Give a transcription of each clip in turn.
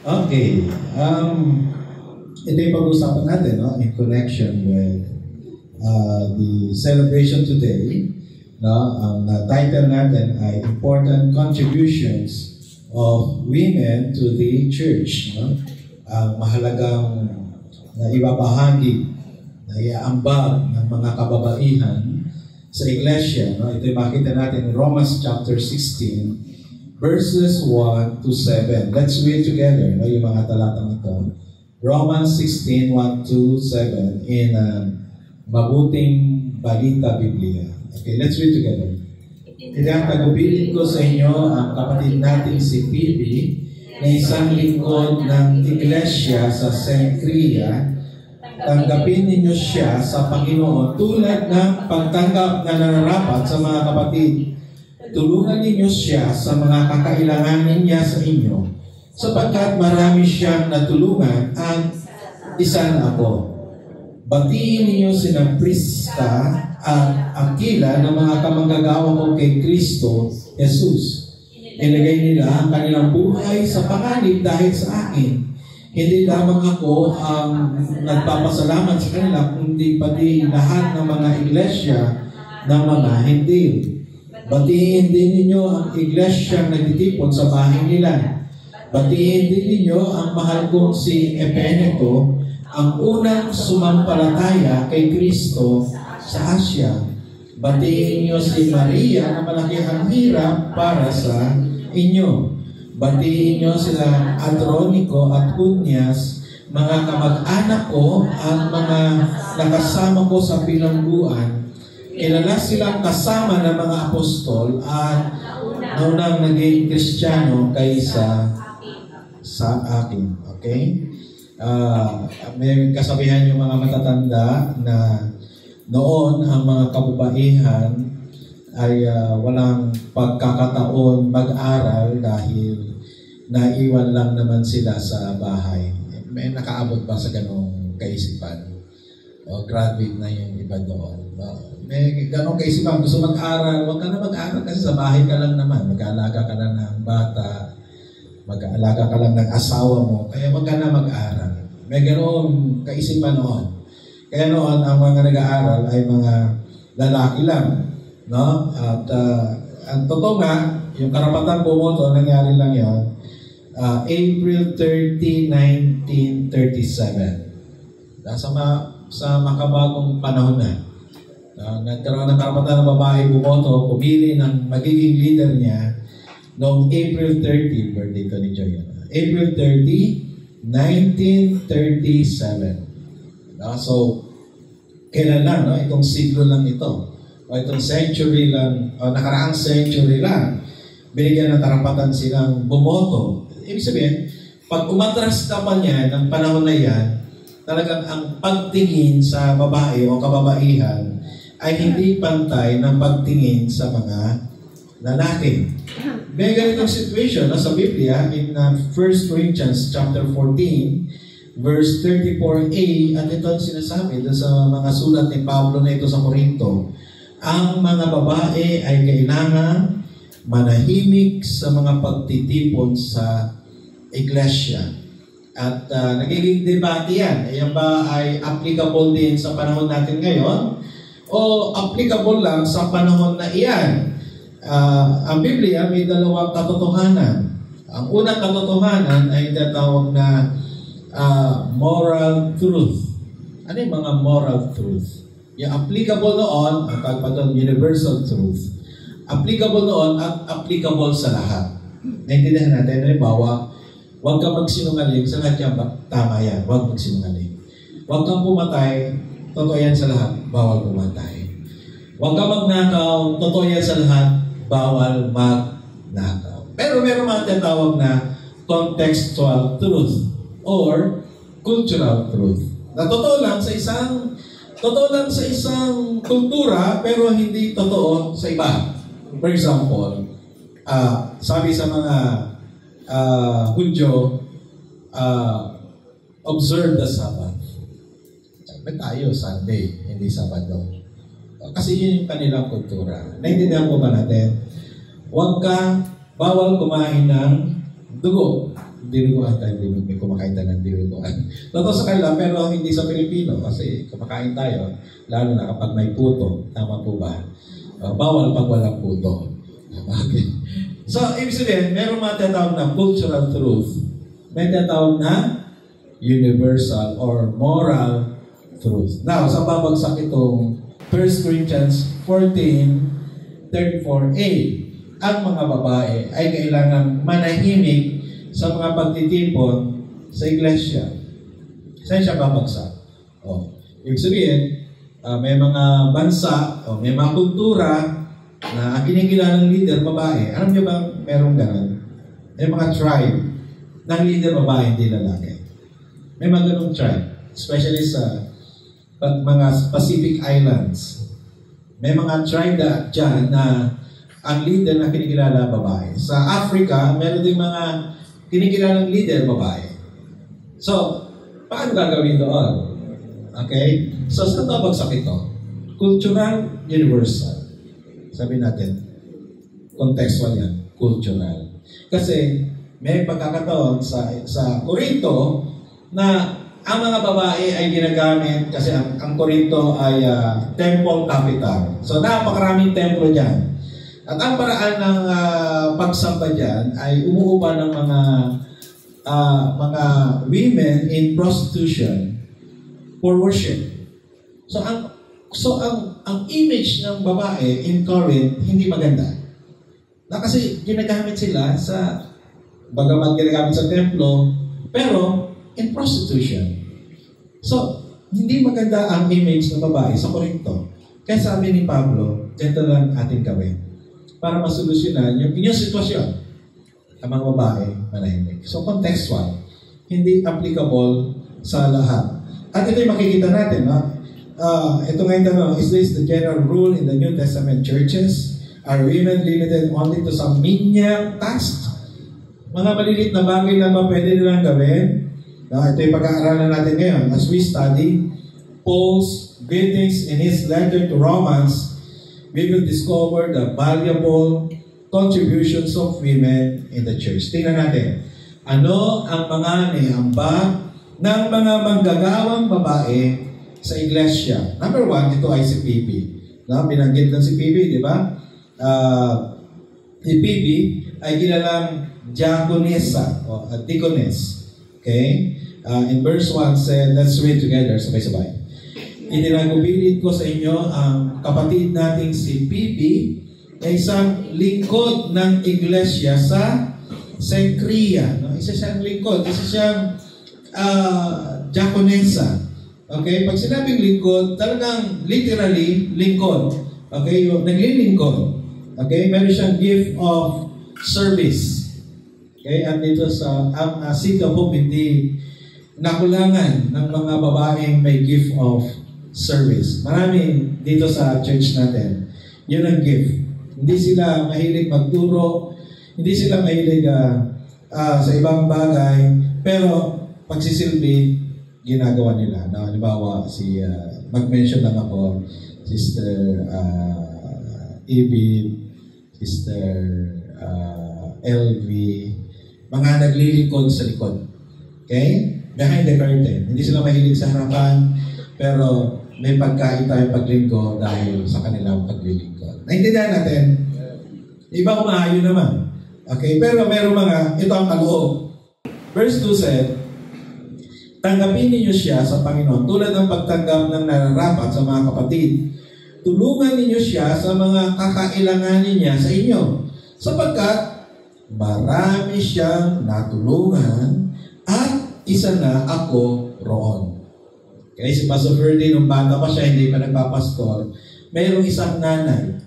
Okay. Ito yung pag-usapan natin, no? In connection with the celebration today. No? Ang title natin ay Important Contributions of Women to the Church. No? Ang mahalagang na ibabahagi, na iaambag ng mga kababaihan sa iglesia. No? Ito yung makita natin in Romans chapter 16, verses 1 to 7. Let's read together, no, yung mga talatang ito. Romans 16, 1 to 7 in Mabuting Balita Biblia. Okay, let's read together. Kaya tagubilin ko sa inyo ang kapatid nating si Phoebe na isang lingkod ng iglesia sa Cenchrea. Tanggapin ninyo siya sa Panginoon tulad ng pagtanggap na nararapat sa mga kapatid. Tulungan ninyo siya sa mga kakailanganin niya sa inyo, sapagkat marami siyang natulungan ang isa na ako. Batiin ninyo sina Prisca at Aquila ng mga kamanggagawa ko kay Kristo Jesus. Ilagay nila ang kanilang buhay sa panganib dahil sa akin. Hindi lamang ako ang nagpapasalamat sa kanila, kundi pati lahat ng mga iglesia ng mga Hintil. Batiin din ninyo ang iglesyang nagtitipon sa bahay nila. Batiin din ninyo ang mahal kong si Epeneto, ang unang sumampalataya kay Kristo sa Asya. Batiin ninyo si Maria na malaki ang hirap para sa inyo. Batiin ninyo sila Andronico at Junias, mga kamag-anak ko at mga nakasama ko sa bilangguan. Kilala silang kasama ng mga apostol at naunang naging Kristiyano kaysa sa akin. Okay? May kasabihan yung mga matatanda na noon ang mga kababaihan ay walang pagkakataon mag-aral dahil naiwan lang naman sila sa bahay. May nakaabot ba sa ganong kaisipan? O graduate na yung iba doon. May ganong kaisipan, gusto mag-aral, huwag ka na mag-aral kasi sa bahay ka lang naman. Mag-aalaga ka lang ng bata, mag-aalaga ka lang ng asawa mo, kaya huwag ka na mag-aral. May ganong kaisipan noon. Kaya noon, ang mga nag-aaral ay mga lalaki lang. No? At ang totoo nga, yung karapatan bumoto, nangyari lang yun, April 30, 1937. Sa makabagong panahon na. Nagkaroon ng karapatan ng babae bumoto, pumili ng magiging leader niya noong April 30, birthday ko ni Joyanna. April 30, 1937. So, kailan lang, no? Itong siglo lang ito. O itong century lang, o nakaraang century lang, binigyan ng karapatan silang bumoto. Ibig sabihin, pag umatras ka pa niya ng panahon na yan, talagang ang pagtingin sa babae o kababaihan ay hindi pantay ng pagtingin sa mga lalaki. May ganitong situation sa Biblia in 1 Corinthians chapter 14, verse 34a, at ito ang sinasabi sa mga sulat ni Pablo na ito sa Corinto. Ang mga babae ay kailangan manahimik sa mga pagtitipon sa iglesia. At nagiging debate yan. Yan ba ay applicable din sa panahon natin ngayon? O applicable lang sa panahon na iyan? Ang Biblia may dalawang katotohanan. Ang unang katotohanan ay tinatawag na moral truth. Ano yung mga moral truth? Yung applicable noon, ang tawag doon, universal truth. Applicable noon at applicable sa lahat. Naintindihan natin, halimbawa, huwag kang magsinungaling sa lahat yan, tama yan, huwag magsinungaling. Huwag kang pumatay, totoo yan sa lahat, bawal pumatay. Huwag kang magnakaw, totoo yan sa lahat, bawal magnakaw. Pero meron mga tinatawag na contextual truth or cultural truth. Na totoo lang sa isang kultura, pero hindi totoo sa iba. For example, sabi sa mga Hudyo, observe the Sabbath. Sabi tayo, Sunday, hindi Sabado. Kasi yun yung kanilang kultura. Naintindihan po ba natin? Bawal kumain ng dugo. dinuguan tayo, may kumakain tayo ng dinuguan. Totoo sa kanila, pero hindi sa Pilipino kasi kumakain tayo, lalo na kapag may puto. Tama po ba? Bawal pag walang puto. Okay. So, ibig sabihin, meron mga tinatawag na cultural truth. May tinatawag na universal or moral truth. Now, sa babagsak itong 1 Corinthians 14:34a, ang mga babae ay kailangang manahimik sa mga pagtitipon sa iglesia. Saan siya babagsak? Ibig sabihin, may mga bansa o may mga kultura na ang kinikilalang leader babae. Alam niyo ba merong ganun? May mga tribe ng leader babae, hindi lalaki. May mga ganung tribe, especially sa mga Pacific Islands. May mga tribe dyan na ang leader na kinikilala babae. Sa Africa, meron din mga kinikilalang leader babae. So, paano gagawin doon? Okay? So, saan babagsak ito? Cultural, universal. Sabi natin, contextual yan, cultural. Kasi, may pagkakataon sa Corinto na ang mga babae ay ginagamit kasi ang Corinto ay temple capital. So, napakaraming templo dyan. At ang paraan ng pagsamba dyan ay umuupa ng mga women in prostitution for worship. So, ang image ng babae in Corinth hindi maganda. Na kasi ginagamit sila sa, bagamat ginagamit sa templo, pero in prostitution. So, hindi maganda ang image ng babae sa Corinto. Kaya sabi ni Pablo, ganito lang ating gawin para masolusyonan yung inyong sitwasyon. Ang mga babae, manahimik. So, contextual. Hindi applicable sa lahat. At ito yung makikita natin, no? Ito nga yung tanong, is this the general rule in the New Testament churches? Are women limited only to some menial tasks? Mga malilit na bagay na ba pwede nilang gawin? Ito yung pag-aaralan natin ngayon. As we study Paul's greetings in his letter to Romans, we will discover the valuable contributions of women in the church. Tingnan natin. Ano ang mga niambag ng mga manggagawang babae sa iglesia? Number 1, ito ay si Phoebe. Binanggit lang si Phoebe, di ba? Si Phoebe ay kilalang diakonessa o deaconess. Okay? In verse 1 said, let's read together, sabay-sabay. Itinagubilid ko sa inyo ang kapatid nating si Phoebe ay isang lingkod ng iglesia sa Cenchrea. No? Isa siyang lingkod, isa siyang diakonessa. Okay? Pag sinabing lingkod, talagang literally lingkod. Okay? Yung naglilingkod. Okay? Meron siyang gift of service. Okay? At dito sa Seed of Hope, hindi nakulangan ng mga babaeng may gift of service. Marami dito sa church natin. Yun ang gift. Hindi sila mahilig magturo, hindi sila mahilig sa ibang bagay, pero pagsisilbi, ginagawa nila. Na, halimbawa, mag-mention lang ako, Sister Evie, Sister LV, mga naglilingkod sa likod. Okay? Behind the curtain. Hindi sila mahilig sa harapan, pero may pagkain tayo paglingkod dahil sa kanilang paglilingkod. Naintindihan natin? Iba kumaayo naman. Okay? Pero meron mga, ito ang kaloob. Verse 2 said, tanggapin ninyo siya sa Panginoon tulad ng pagtanggap ng nararapat sa mga kapatid. Tulungan ninyo siya sa mga kakailanganin niya sa inyo. Sapagkat marami siyang natulungan at isa na ako roon. Kaya si Pastor Ferdy, nung bata pa siya, hindi pa nagpapastor, mayroong isang nanay,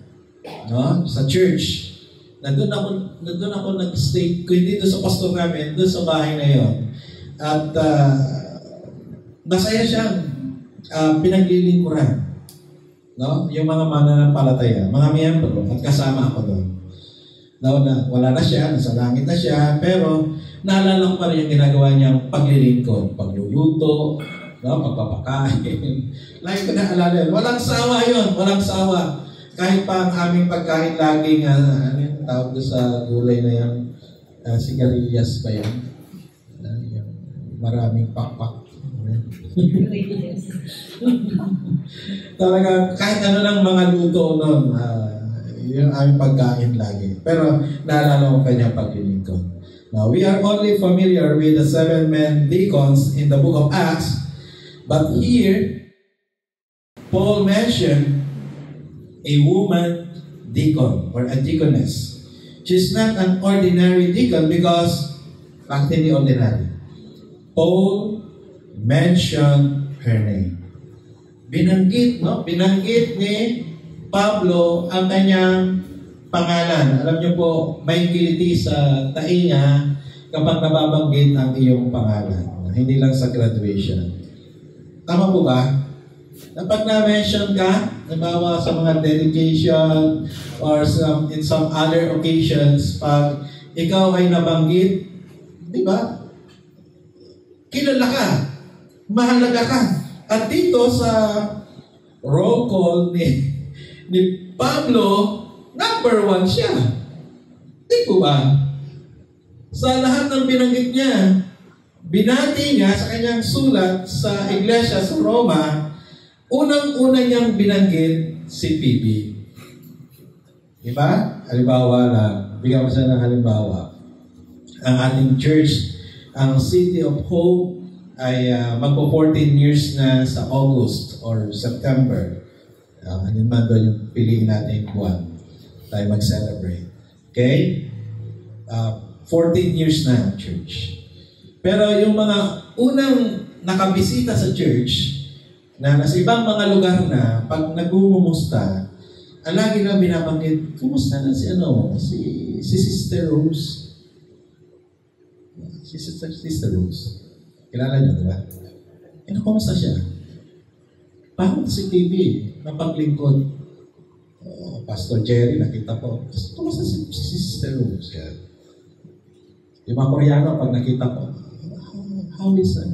no, sa church. Nandun ako nag-stay, kung hindi doon sa pastor namin, doon sa bahay na yon. At masaya siyang pinaglilingkuran. No? Yung mga mananampalataya, mga miyembro, at kasama ako doon. Wala na siya, nasa langit na siya, pero naalala ko pa rin yung ginagawa niyang paglilingkod, pagluluto, no, pagpapakain. Lagi ko naalala yun. Walang sawa yun, walang sawa. Kahit pa ang aming pagkain laging, ano yung tawag doon sa gulay na yan, sigarilyas pa yan. Maraming pakpak. Talaga, kahit ano lang mga luto nun, yung aming pagkain lagi. Pero naalala ko kanyang paglilingkod. Now, we are only familiar with the 7 men deacons in the book of Acts, but here, Paul mentioned a woman deacon or a deaconess. She's not an ordinary deacon because, bakit hindi ordinary? Paul mentioned her name. Binanggit ni Pablo ang kanyang pangalan. Alam niyo po, may kiliti sa tainga kapag nababanggit ang iyong pangalan. Hindi lang sa graduation. Tama po ba? Kapag na-mention ka, nabawa sa mga dedication or in some other occasions, pag ikaw ay nabanggit, di ba? Kilala ka. Mahalaga ka. At dito sa roll call ni Pablo, number 1 siya. Di po ba? Sa lahat ng binanggit niya, binati niya sa kanyang sulat sa iglesia sa Roma, unang-una niyang binanggit si PB. Diba? Halimbawa lang, bigyan ko siya ng halimbawa. Ang ating church, ang City of Hope, ay magpo-14 years na sa August or September. Ano man doon yung piliin natin buwan tayo mag-celebrate. Okay? 14 years na ang church. Pero yung mga unang nakabisita sa church na nasa ibang mga lugar na pag nagmumusta, ang lagi na binabanggit, kumusta na si Sister Rose? Si Sister Rose. Kilala niyo, di ba? Kumusta siya? Bakit si TV? Napaglingkod. Pastor Jerry, nakita ko. Kumusta si Sister Rose? Yung mga Koreano, pag nakita ko, how is the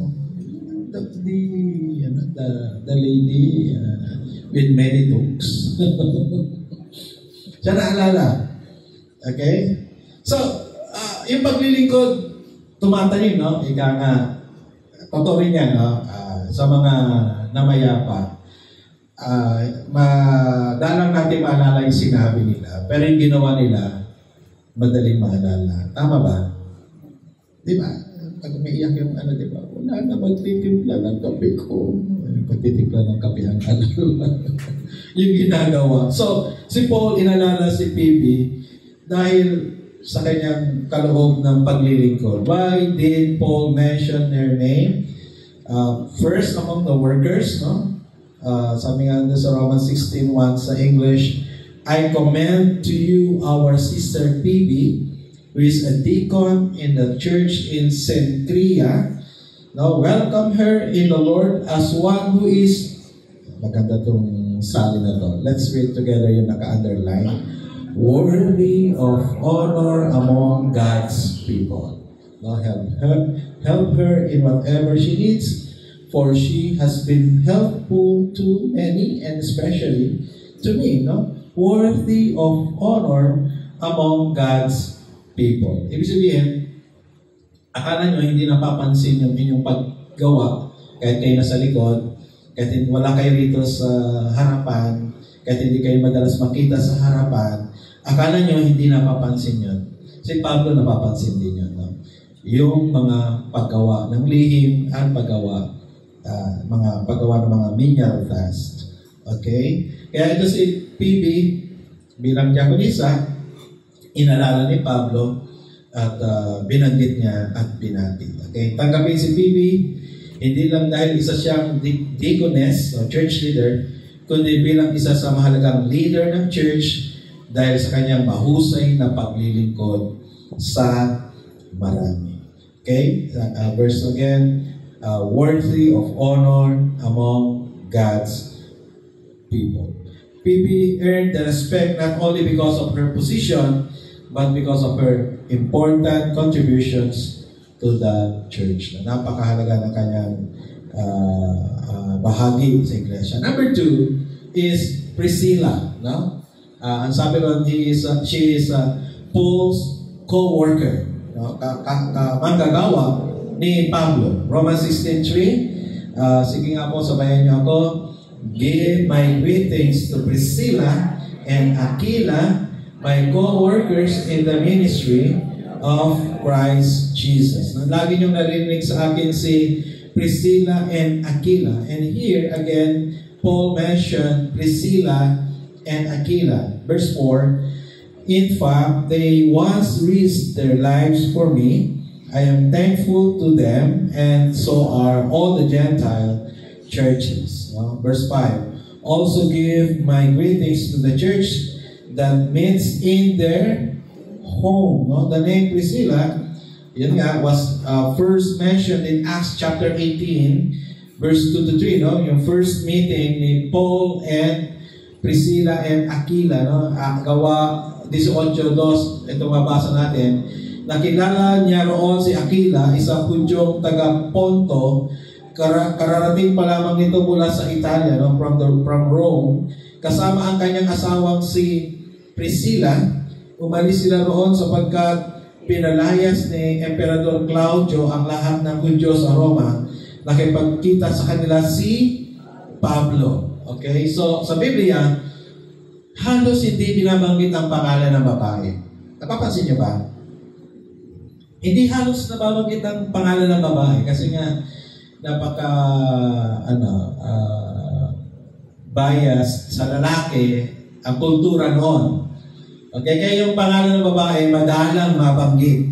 lady with many talks? Siya naalala. Okay? So, yung paglilingkod, tumatanim, no? Ika nga, totoo rin yan, no? Sa mga namayapa, madalang natin maalala yung sinabi nila, pero yung ginawa nila, madaling maalala. Tama ba? Di ba? Pag umiiyak yung di ba? Wala na, magtitimpla ng kape ko. Magtitimpla ng kape ang yung ginagawa. So, si Paul inalala si PB dahil sa kanyang kaloob ng paglilingkod. Why did Paul mention their name? First, among the workers, no? Sabi nga sa Romans 16:1 sa English, I commend to you our sister PB, who is a deacon in the church in Cenchrea. Now, welcome her in the Lord as one who is, maganda itong sali na to. Let's read together yung naka-underline. Worthy of honor among God's people. Now, help her in whatever she needs, for she has been helpful to many, and especially to me, no? Worthy of honor among God's people. Ibig sabihin, akala nyo hindi napapansin yung inyong paggawa kahit kayo nasa likod, kahit wala kayo rito sa harapan, kahit hindi kayo madalas makita sa harapan, akala nyo hindi napapansin yun. Si Pablo napapansin din yun. No? Yung mga paggawa ng lihim at paggawa ng mga menial tasks. Okay? Kaya ito si PB, bilang diakonisa, inalala ni Pablo at binanggit niya at binati. Okay? Tanggapin si PB, hindi lang dahil isa siyang deaconess o church leader, kundi bilang isa sa mahalagang leader ng church dahil sa kanyang mahusay na paglilingkod sa marami. Okay? Verse again, worthy of honor among God's people. PB earned the respect not only because of her position, but because of her important contributions to the church. Napakahalaga ng kanyang bahagi sa iglesia. Number 2 is Priscilla. No? Ang sabi ko, she is Paul's co-worker. No? Manggagawa ni Pablo. Romans 16:3. Sige nga po, sabayan niyo ako. Give my greetings to Priscilla and Aquila, my co-workers in the ministry of Christ Jesus. Lagi niyong narinig sa akin si Priscilla and Aquila. And here again, Paul mentioned Priscilla and Aquila. Verse 4, in fact, they once risked their lives for me. I am thankful to them, and so are all the Gentile churches. Verse 5, also give my greetings to the church that meets in their home. The name Priscilla, yun nga, was first mentioned in Acts chapter 18, verse 2 to 3. Yung first meeting ni Paul and Priscilla and Aquila. Gawa 18:2, ito mabasa natin. Nakilala niya roon si Aquila, isang Hudyong taga Ponto. Kararating pa lamang nito mula sa Italia, from Rome. Kasama ang kanyang asawang si Priscilla. Umalis sila roon sapagkat pinalayas ni Emperador Claudio ang lahat ng Hudyo sa Roma. Nakipagkita sa kanila si Pablo. Okay? So, sa Biblia, halos hindi binabanggit ang pangalan ng babae. Napapansin niyo ba? Hindi halos nababanggit ang pangalan ng babae kasi nga napaka bias sa lalaki ang kultura noon. Okay, kaya yung pangalan ng babae madalang mabanggit.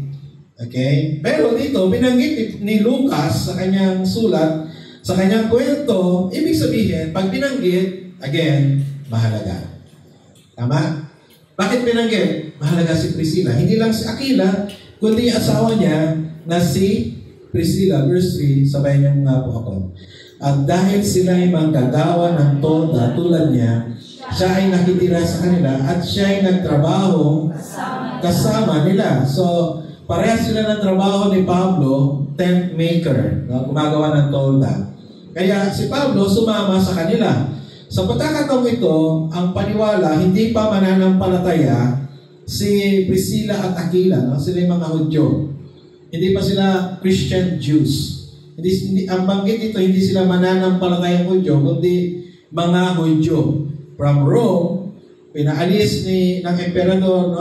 Okay? Pero dito binanggit ni Lucas sa kanyang sulat, sa kanyang kwento, ibig sabihin pag binanggit, again, mahalaga. Tama? Bakit binanggit? Mahalaga si Priscilla. Hindi lang si Aquila, kundi asawa niya na si Priscilla. Verse 3, sabayan niyo nga po ako. At dahil sila ay manggagawa ng toda tulad niya, siya ay nakitira sa kanila at siya ay nagtrabaho kasama nila. So, parehas sila ng trabaho ni Pablo, tent maker, gumagawa ng tolda. Kaya si Pablo sumama sa kanila. Sa pagkakataong ito, ang paniwala, hindi pa mananampalataya si Priscilla at Aquila, sila yung mga Hudyo. Hindi pa sila Christian Jews. Ang banggit ito, hindi sila mananampalatayang Hudyo, kundi mga Hudyo. From Rome, pinaalis ng Emperador,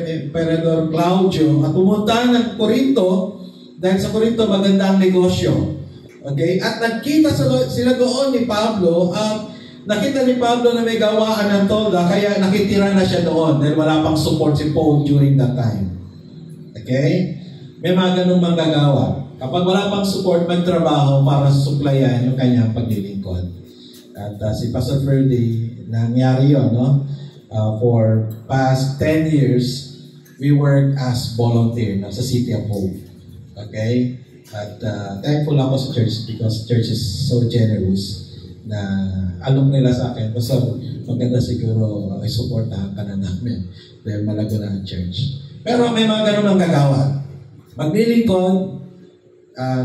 Emperador Claudio, at pumunta ng Corinto, dahil sa Corinto maganda ang negosyo. Okay? At nagkita sila doon ni Pablo, at nakita ni Pablo na may gawaan ng tolda, kaya nakitira na siya doon dahil wala pang support si Paul during that time. Okay? May mga ganung manggagawa. Kapag wala pang support, magtrabaho para suplayan yung kanyang paglilingkod. At si Pastor Ferdy, nangyari yun, for past 10 years, we work as volunteer sa City of Hope. Okay? At thankful ako sa church because church is so generous na alam nila sa akin, basta maganda siguro i-supportahan ka na namin dahil malago na ang church. Pero may mga ganun ang gagawa. Maglilingkod,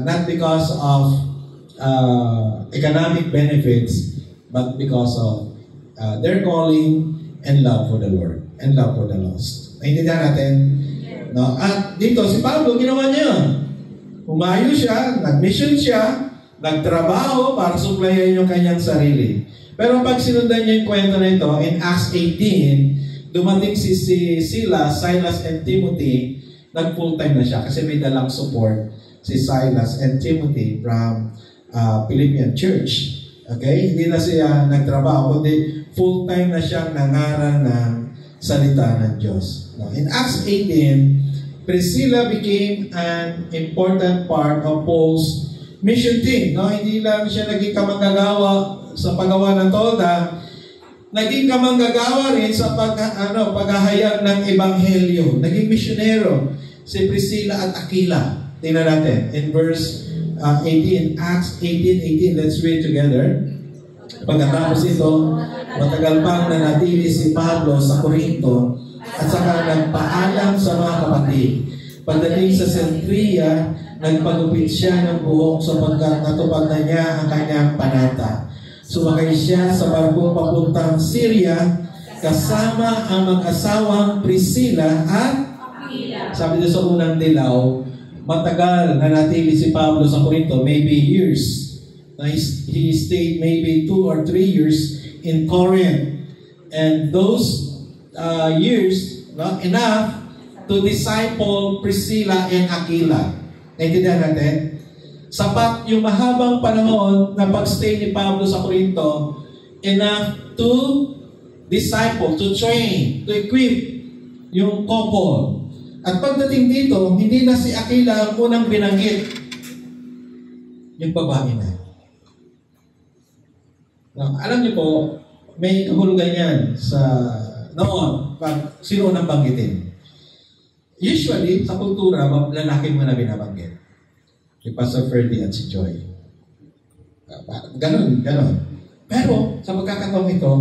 not because of economic benefits, but because of their calling and love for the Lord and love for the lost. Naintindihan natin? No? At dito, si Pablo, ginawa niya yun. Umayo siya, nag-mission siya, nagtrabaho para suplayan yung kanyang sarili. Pero pag sinundan niya yung kwento na ito, in Acts 18, dumating si Silas and Timothy, nag-full time na siya kasi may dalang support si Silas and Timothy from Philippian Church. Okay? Hindi na siya nagtrabaho, kundi full-time na siyang nangaral ng salita ng Diyos. Now, in Acts 18, Priscilla became an important part of Paul's mission team. No? Hindi lang siya naging kamanggagawa sa paggawa ng tolda, naging kamanggagawa rin sa paghahayag ng ebanghelyo. Naging misyonero si Priscilla at Aquila. Tingnan natin in verse 18, Acts 18:18. Let's read together. Pagkatapos ito, matagal pang nanatili si Pablo sa Corinto at saka nagpaalam sa mga kapatid. Pagdating sa Centria, nagpagupit siya ng buhok sapagkat natupad na niya ang kanyang panata. Sumakay siya sa barko papuntang Syria kasama ang mag-asawang Priscilla at Aquila. Sabi doon sa unang dilaw, matagal na natili si Pablo sa Corinto, maybe years. He stayed maybe 2 or 3 years in Corinth. And those years, enough to disciple Priscilla and Aquila. Naintindihan natin? Sapat yung mahabang panahon na pagstay ni Pablo sa Corinto, enough to disciple, to train, to equip yung couple. At pagdating dito, hindi na si Aquila ang unang binanggit. Yung babae na. Now, alam niyo po, may kahulugan yan sa noon, pag sino unang banggitin. Usually, sa kultura, lalaki mo na binabanggit. Si Pastor Ferdy at si Joy. Ganon. Pero, sa pagkakataong ito,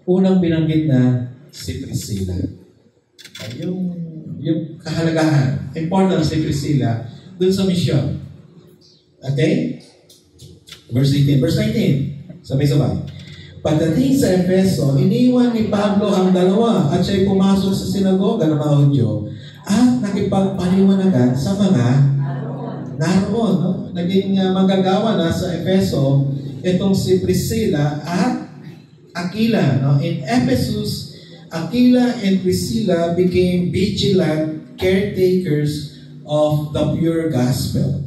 unang binanggit na si Priscilla. Yung kahalagahan, importance si Priscilla dun sa misyon. Okay? Verse 18. Verse 19. Sabay-sabay. Pagdating sa Efeso, iniwan ni Pablo ang dalawa at siya'y pumasok sa sinagoga ng mga Hudyo at nakipagpaliwanagan sa mga naroon. No? Naging manggagawa na sa Efeso itong si Priscilla at Aquila. No? In Ephesus, Aquila and Priscilla became vigilant caretakers of the pure gospel.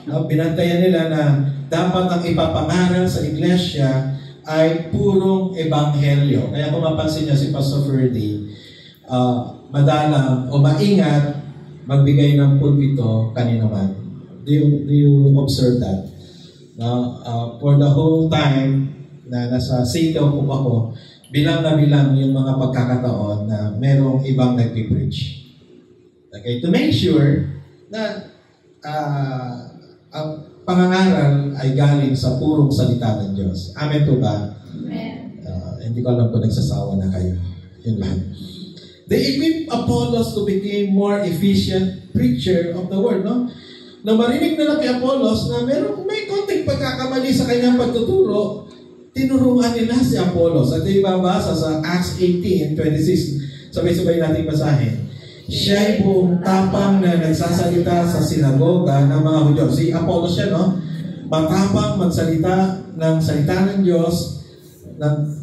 No? Binantayan nila na dapat ang ipapangaral sa iglesia ay purong ebanghelyo. Kaya kung mapansin niyo si Pastor Ferdy, madalang o maingat magbigay ng pulpito kanino man. Do you observe that? For the whole time na nasa city of ako, bilang na bilang yung mga pagkakataon na merong ibang nagpipreach. Okay, to make sure na ang pangangaral ay galing sa purong salita ng Diyos. Amen po ba? Amen. Hindi ko alam kung nagsasawa na kayo. Yun lang. They equipped Apollos to become more efficient preacher of the word. No? Nang marinig nila kay Apollos na may konting pagkakamali sa kanyang pagtuturo, tinuruan nila si Apollos. At ito ibabasa sa Acts 18:26. Sabay-sabay natin basahin. Siya'y buong tapang na nagsasalita sa sinagoga ng mga Hudyo. Si Apollos siya, no? Matapang magsalita ng salita ng Diyos,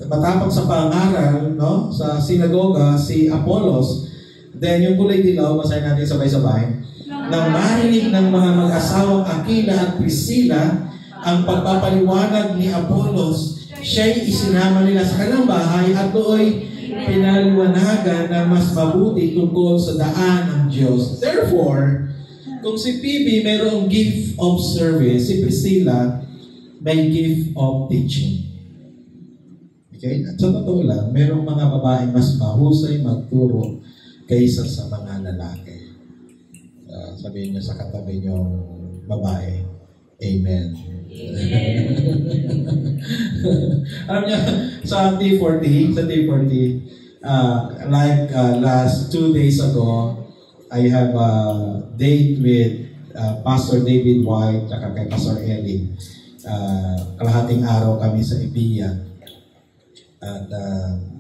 matapang sa pangaral, no? Sa sinagoga, si Apollos. Then yung kulay dilaw, basahin natin sabay-sabay. Nang marinig ng mga mag-asawang Aquila at Priscilla ang pagpapaliwanag ni Apollos, siya'y isinama nila sa kanilang bahay at do'y pinaliwanagan na mas mabuti tungkol sa daan ng Diyos. Therefore, kung si Phoebe mayroong gift of service, si Priscilla may gift of teaching. Okay? At sa totoo lang, mayroong mga babae mas mahusay magturo kaysa sa mga lalaki. Sabihin niyo sa katabi niyo, babae, Amen. Alam niyo, sa T40, last 2 days ago, I have a date with Pastor David White at kay Pastor Ellie. Kalahating araw kami sa Ibiya. At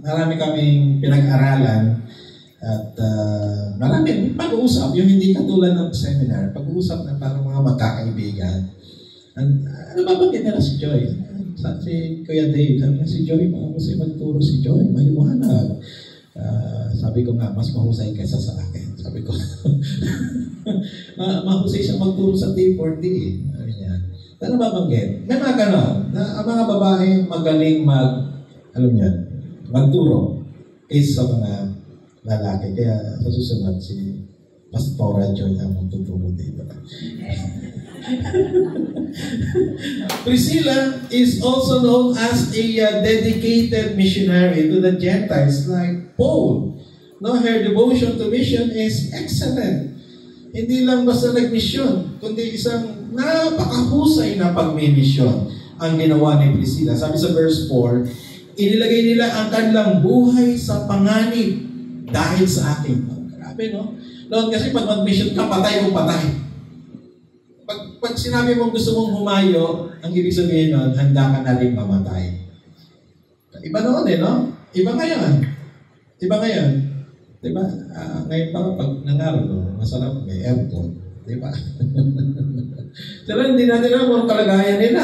marami kaming pinag-aralan at marami pag-uusap, yung hindi katulad ng seminar, pag-uusap na parang mga magkakaibigan. Ano ba bakit nila si Joy? Si Kuya Dave, sabi niya si Joy, mahusay magturo si Joy, maliwanag. Sabi ko nga, mas mahusay kaysa sa akin. Sabi ko, mahusay siya magturo sa T40. Sabi niya, ano ba banggit? May mga ganon, na ang mga babae magaling magturo kaysa sa mga lalaki. Kaya sa susunod, si Pastora Joy ang magtuturo dito. Priscilla is also known as a dedicated missionary to the Gentiles like Paul. No, her devotion to mission is excellent. Hindi lang basta nagmisyon, kundi isang napakahusay na pagmimisyon ang ginawa ni Priscilla. Sabi sa verse 4, inilagay nila ang kanilang buhay sa panganib dahil sa akin. Grabe, no? Noon kasi pag mag-mission ka, patay o patay. Pag sinabi mong gusto mong humayo, ang ibig sabihin nun, handa ka na rin mamatay. Iba noon no? Iba ngayon. Diba? Ngayon pa pag nangaral, masarap may aircon. Di ba? Sila hindi natin alam ang kalagayan nila.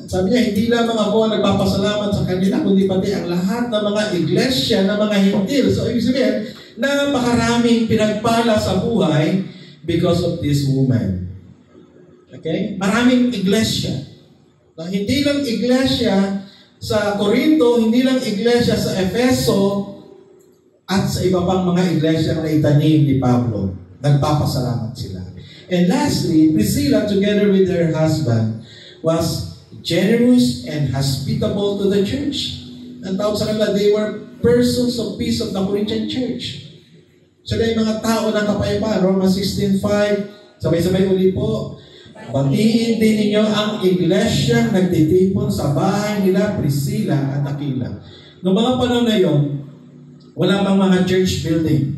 Sabi niya, hindi lamang ako ang nagpapasalamat sa kanila, kundi pati ang lahat ng mga iglesia, ng mga hintil. So, ibig sabihin, napakaraming pinagpala sa buhay because of this woman. Okay? Maraming iglesia. Hindi lang iglesia sa Corinto, hindi lang iglesia sa Efeso, at sa iba pang mga iglesia na itanim ni Pablo. Nagpapasalamat sila. And lastly, Priscilla, together with her husband, was generous and hospitable to the church. Ang tawag sa kanila, they were persons of peace of the Corinthian church. Sila yung mga tao ng kapayapaan. Romans 16:5, sabay-sabay uli po. Batiin din ninyo ang iglesia nagtitipon sa bahay nila Priscilla at Aquila. Noong mga panahon na yon, wala pang mga church building.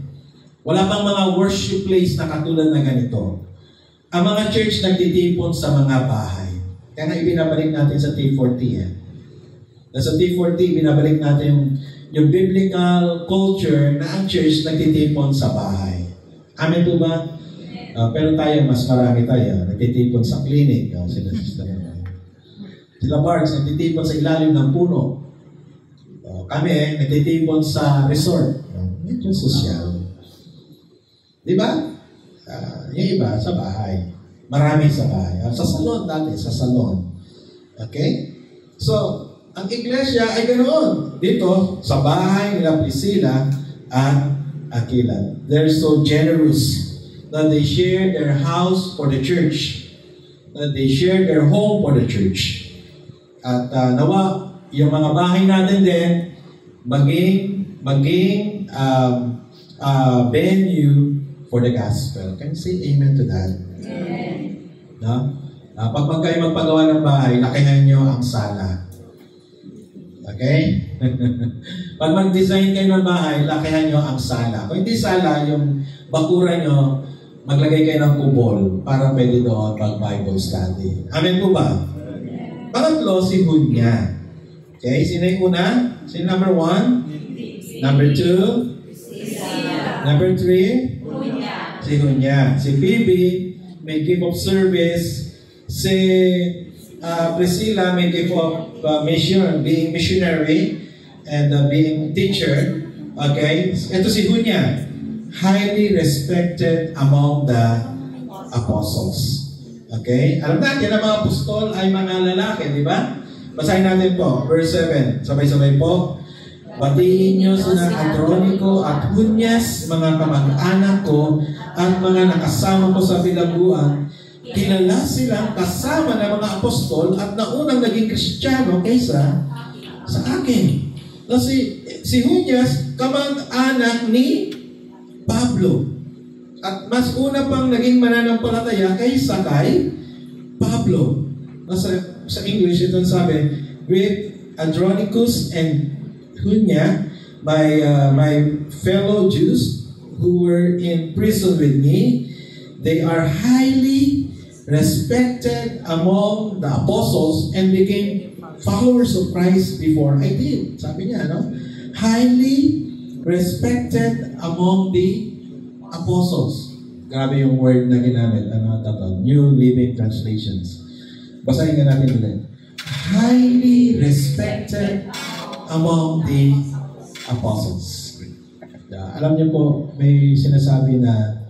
Wala pang mga worship place na katulad na ganito. Ang mga church nagtitipon sa mga bahay. Kaya nga ibinabalik natin sa T40. Sa T40, binabalik natin yung biblical culture na ang church nagtitipon sa bahay. Amen po ba? Pero tayo, mas marami tayo. Nagtitipon sa clinic. Sila Bards, nagtitipon sa ilalim ng puno. Kami, nagtitipon sa resort. Medyo sosyal. Di ba? Yung iba, sa bahay. Marami sa bahay. Sa salon dati, sa salon. Okay? So, ang iglesia ay ganoon. Dito, sa bahay nila Priscilla at Aquila. They're so generous that they share their house for the church. That they share their home for the church. At nawa, yung mga bahay natin din, maging venue for the gospel. Can you say amen to that? Amen. No? Pag kayo magpagawa ng bahay, lakihan nyo ang sala. Okay? Pag mag-design kayo ng bahay, lakihan nyo ang sala. Kung hindi sala, yung bakuran nyo, maglagay kayo ng kubol para pwede doon pag-Bible study. Amen po ba? Amen. Pangatlo, si Hunya. Okay, sino yung una? Sino number 1? Number 2? Number 3? Hunya. Si Hunya. Si Phoebe, may gift of service. Si Priscilla, may gift of mission, being missionary and being teacher. Okay, ito si Hunya. Highly respected among the apostles. Okay? Alam natin na mga apostol ay mga lalaki, di ba? Basahin natin po, verse 7. Sabay-sabay po. Batiin niyo sina Andronico at Hunyas, mga kamag-anak ko, at mga nakasama ko sa bilangguan. Kilala silang kasama ng mga apostol at naunang naging Kristiyano kaysa sa akin. Kasi si Hunyas, kamag-anak ni Pablo. At mas una pang naging mananampalataya kaysa kay Pablo. Sa English, ito sabi, with Andronicus and Hunya, my fellow Jews who were in prison with me, they are highly respected among the apostles and became followers of Christ before I did. Sabi niya, no? Highly respected among the apostles. Grabe yung word na ginamit. Ano ito? New Living Translations. Basahin nga natin ulit. Highly respected among the apostles. Alam niyo po, may sinasabi na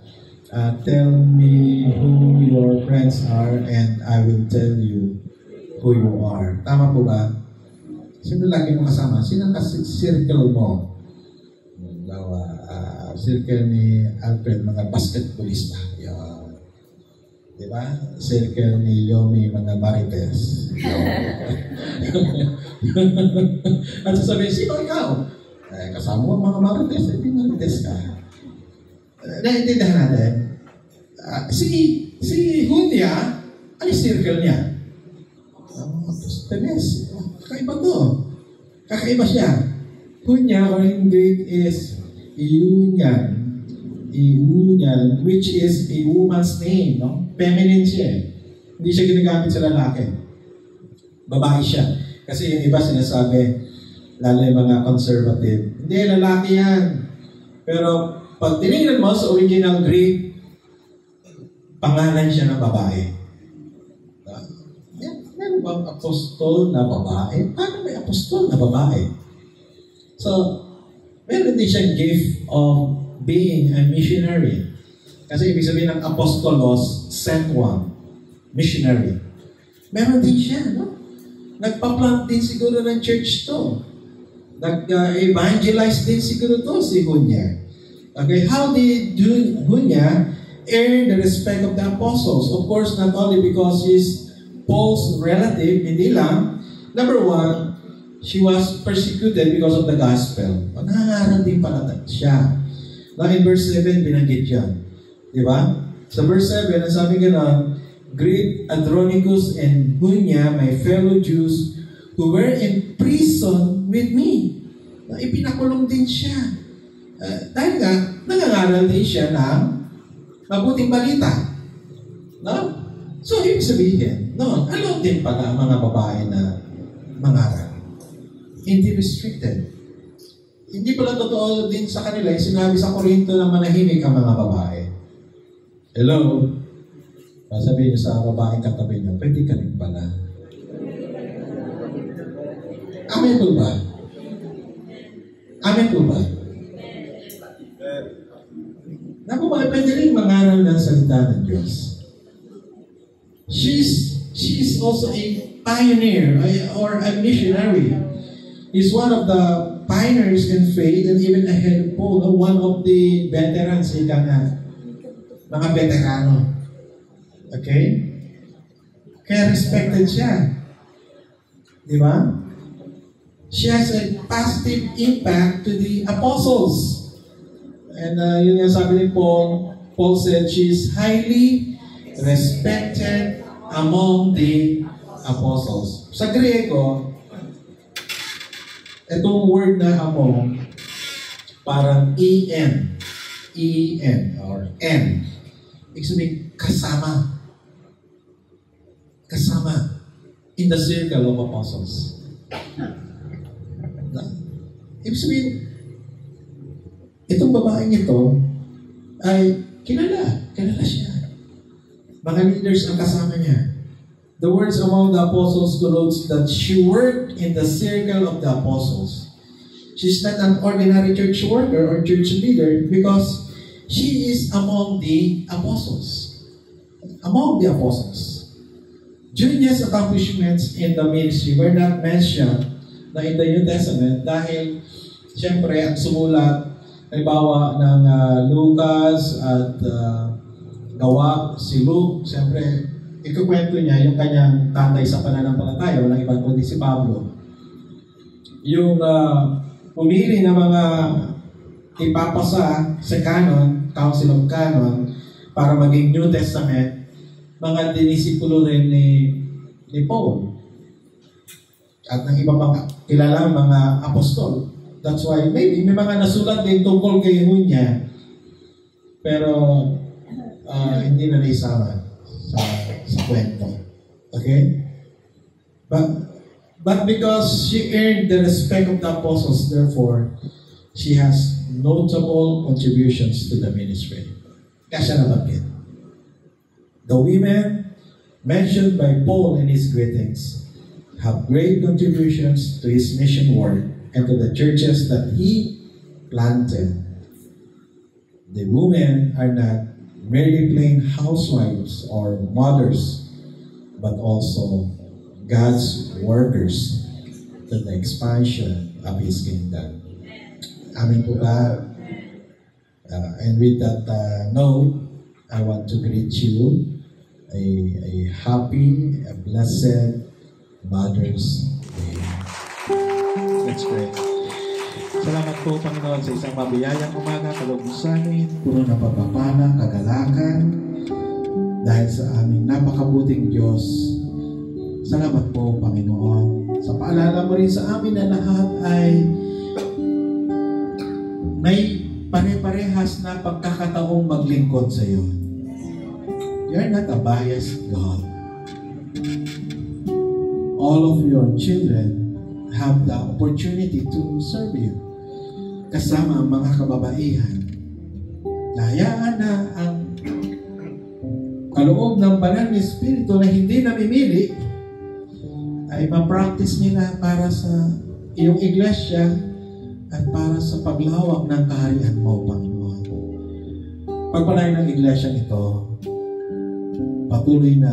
tell me who your friends are and I will tell you who you are. Tama po ba? Sino lagi mo kasama? Sino ang circle mo? Circle ni Alfred, mga basketballista. Diba? Circle ni Yomi, mga marites. At sasabihin, sino ikaw? Kasama mo mga marites. Hindi marites ka. Naintindihan natin. Si Hunya, ano yung circle niya? Tenes. Kakaiba to. Kakaiba siya. Hunya, or in Greek is Iunian, which is a woman's name, no? Feminine siya. Hindi siya ginagamit sa lalaki. Babae siya. Kasi yung iba sinasabi, lalo yung mga conservative, hindi, lalaki yan. Pero pag tinignan mo sa original Greek, pangalan siya ng babae. Meron bang apostol na babae? Paano may apostol na babae? So, meron din siyang gift of being a missionary. Kasi ibig sabihin ng apostolos, sent one, missionary. Meron din siya, no? Nagpa-plant din siguro ng church to. Nag-evangelize din siguro to si Hunya. Okay, how did Hunya earn the respect of the apostles? Of course, not only because she's Paul's relative, hindi lang. Number one, she was persecuted because of the gospel. Nangangaral din pala siya. Now in verse 7, binanggit yan. Di ba? Sa verse 7, ang sabi gano'n, greet Andronicus and Hunya, my fellow Jews, who were in prison with me. Ipinakulong din siya. Dahil nga, nangangaral din siya ng mabuting balita. No? So, ibig sabihin, no, alam din pala ang mga babae na mangaral. Hindi restricted. Hindi pala totoo din sa kanila yung sinabi sa Korinto na manahimik ang mga babae. Hello? Sabihin niyo sa babaeng katabi niyo, pwede ka rin pala. Amen po ba? Amen po ba? Naku, pwede rin mangaral ng salita ng Diyos. She's also a pioneer or a missionary. He's one of the pioneers in faith and even ahead of Paul, one of the veterans, ika nga, mga veterano. Okay? Kaya respected siya. Di ba? She has a positive impact to the apostles. And yun yung sabi ni Paul. Paul said she's highly respected among the apostles. Sa Griego, itong word na among, parang E-N. E-N or N. Ibig sabihin, kasama. Kasama. In the circle of apostles. Ibig sabihin, itong babaeng ito ay kilala siya. Mga leaders ang kasama niya. The words among the apostles connotes that she worked in the circle of the apostles. She's not an ordinary church worker or church leader because she is among the apostles. Among the apostles. Junior's accomplishments in the ministry were not mentioned na in the New Testament dahil siyempre ang sumulat halimbawa ng Lucas at Gawa, si Luke, siyempre ikukwento niya yung kanyang tatay sa pananampalataya, walang ibang kundi si Pablo. Yung pumili ng mga ipapasa sa canon, Council of Canon, para maging New Testament, mga dinisipulo rin ni Paul. At ng iba pang kilalang mga apostol. That's why maybe may mga nasulat din tungkol kay Hunya, pero hindi na naisama sa kwento. Okay? But because she earned the respect of the apostles, therefore, she has notable contributions to the ministry. Kaya siya nabanggit. The women mentioned by Paul in his greetings have great contributions to his mission work and to the churches that he planted. The women are not merely plain housewives or mothers, but also God's workers to the expansion of His kingdom. Amen po ba? And with that note, I want to greet you a happy, a blessed Mother's Day. Let's pray. Salamat po, Panginoon, sa isang mabiyayang umaga, kalugsanin, puno ng pagpapala, kagalakan, dahil sa aming napakabuting Diyos. Salamat po, Panginoon, sa paalala mo rin sa amin na lahat ay may pare-parehas na pagkakataong maglingkod sa iyo. You're not a biased God. All of your children have the opportunity to serve you. Kasama ang mga kababaihan. Hayaan na ang loob ng banal na Espiritu na hindi namimili, ay ma-practice nila para sa iyong iglesia at para sa paglawak ng kaharian mo, Panginoon. Pagpalain ng iglesia ito, patuloy na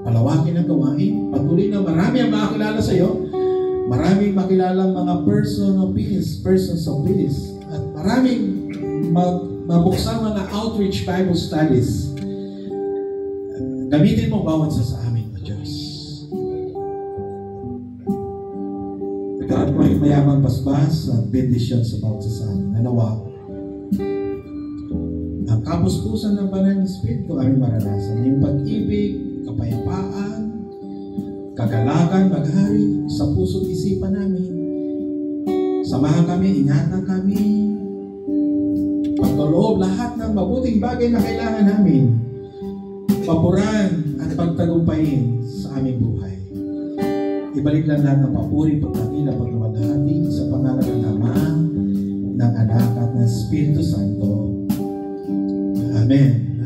palawakin ang gawain, patuloy na marami ang makakilala sa iyo, maraming makilalang mga persons of peace, at maraming mabuksan mga outreach Bible studies. Gamitin mo bawat sa amin, O Diyos. Nagkaroon mo yung mayamang basbas at bendisyon sa bawat sa amin. Nanawa, ang kapuspusan ng banal na Espiritu aming maranasan. Yung pag-ibig, kapayapaan, kagalakan, maghari sa puso't isipan namin. Samahan kami, ingatan kami, pagkaloob lahat ng mabuting bagay na kailangan namin, paboran at pagtagumpayin sa aming buhay. Ibalik lang lahat ng papuri, pagkakila, pagkawadhati sa pangalan ng Ama, ng Anak at ng Espiritu Santo. Amen.